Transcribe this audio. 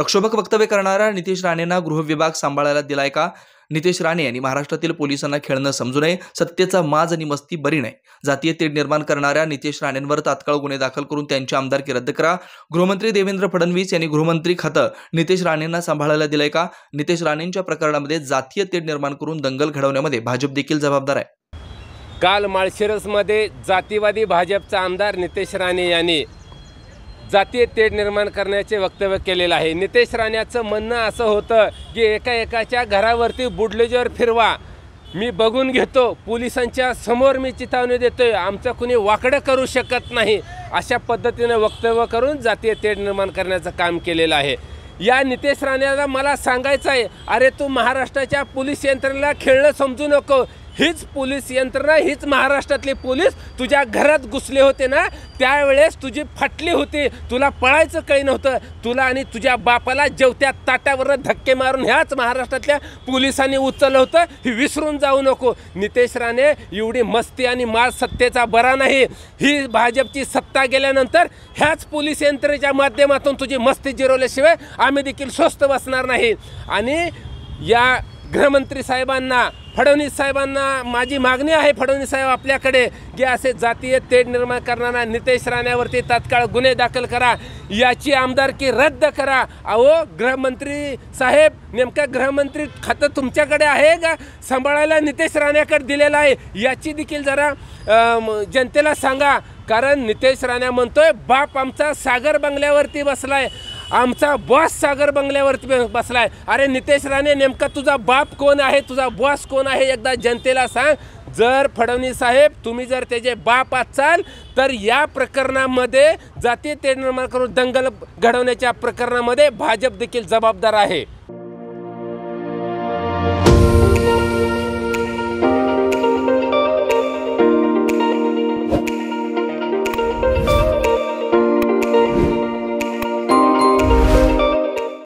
प्रक्षोभक वक्तव्य करणाऱ्या नितेश राणेंना गृह विभाग सांभाळायला दिलाय का? नितेश राणे यांनी महाराष्ट्रातील पोलिसांना खेळणं समजू नये. सत्तेचा माज आणि मस्ती बरी नाही. जातीय तेढ निर्माण करणाऱ्या नितेश राणेंवर तात्काळ गुन्हे दाखल करून त्यांची आमदारकी रद्द करा. गृहमंत्री देवेंद्र फडणवीस यांनी गृहमंत्री खातं नितेश राणेंना सांभाळायला दिलंय का? नितेश राणेंच्या प्रकरणामध्ये जातीय तेढ निर्माण करून दंगल घडवण्यामध्ये भाजप देखील जबाबदार आहे. काल माळशिरसमध्ये जातीवादी भाजपचा आमदार नितेश राणे यांनी जातीय तेढ निर्माण करण्याचे वक्तव्य केलेलं आहे. नितेश राणेचं म्हणणं असं होतं की एकाच्या घरावरती बुलडोजर फिरवा, मी बघून घेतो, पोलिसांच्या समोर मी चिथावणी देतोय, आमचं कुणी वाकडं करू शकत नाही, अशा पद्धतीने वक्तव्य करून जातीय तेढ निर्माण करण्याचं काम केलेलं आहे. या नितेश राणेला मला सांगायचं आहे, अरे तू महाराष्ट्राच्या पोलीस यंत्रणेला खेळणं समजू नको. हीच पोलीस यंत्रणा, हीच महाराष्ट्रातले पोलीस तुझ्या घरात घुसले होते ना, त्यावेळेस तुझी फाटली होती, तुला पळायचं काही नव्हतं. तुला आणि तुझ्या बापाला जेवत्या ताटावर धक्के मारून ह्याच महाराष्ट्रातल्या पोलिसांनी उचललं होतं, हे विसरून जाऊ नको. नितेश राणे, एवढी मस्ती आणि माज सत्तेचा बरा नाही. ही भाजपची सत्ता गेल्यानंतर ह्याच पोलीस यंत्रणेच्या माध्यमातून तुझी मस्ती जिरवल्याशिवाय आम्ही देखील स्वस्थ बसणार नाही. आणि या गृहमंत्री साहेबांना, फडणवीस साहेबांना माझी मागणी आहे, फडणवीस साहेब आपल्याकडे, की असे जातीय तेढ निर्माण करणारा नितेश राणेवरती तात्काळ गुन्हे दाखल करा, याची आमदारकी रद्द करा. अहो गृहमंत्री साहेब, नेमकं गृहमंत्री खातं तुमच्याकडे आहे का? सांभाळायला नितेश राणेकडे दिलेलं आहे, याची देखील जरा जनतेला सांगा. कारण नितेश राणे म्हणतोय बाप आमचा सागर बंगल्यावरती बसलाय, आमचा बॉस सागर बंगल्यावरती बसलाय. अरे नितेश राणे, नेमका तुझा बाप कोण आहे, तुझा बॉस कोण आहे, एकदा जनतेला सांग. जर फडणवीस साहेब तुम्ही जर त्याचे बाप असाल तर या प्रकरणामध्ये जातीय तेढ निर्माण करून दंगल घडवण्याच्या प्रकरणामध्ये भाजप देखील जबाबदार आहे.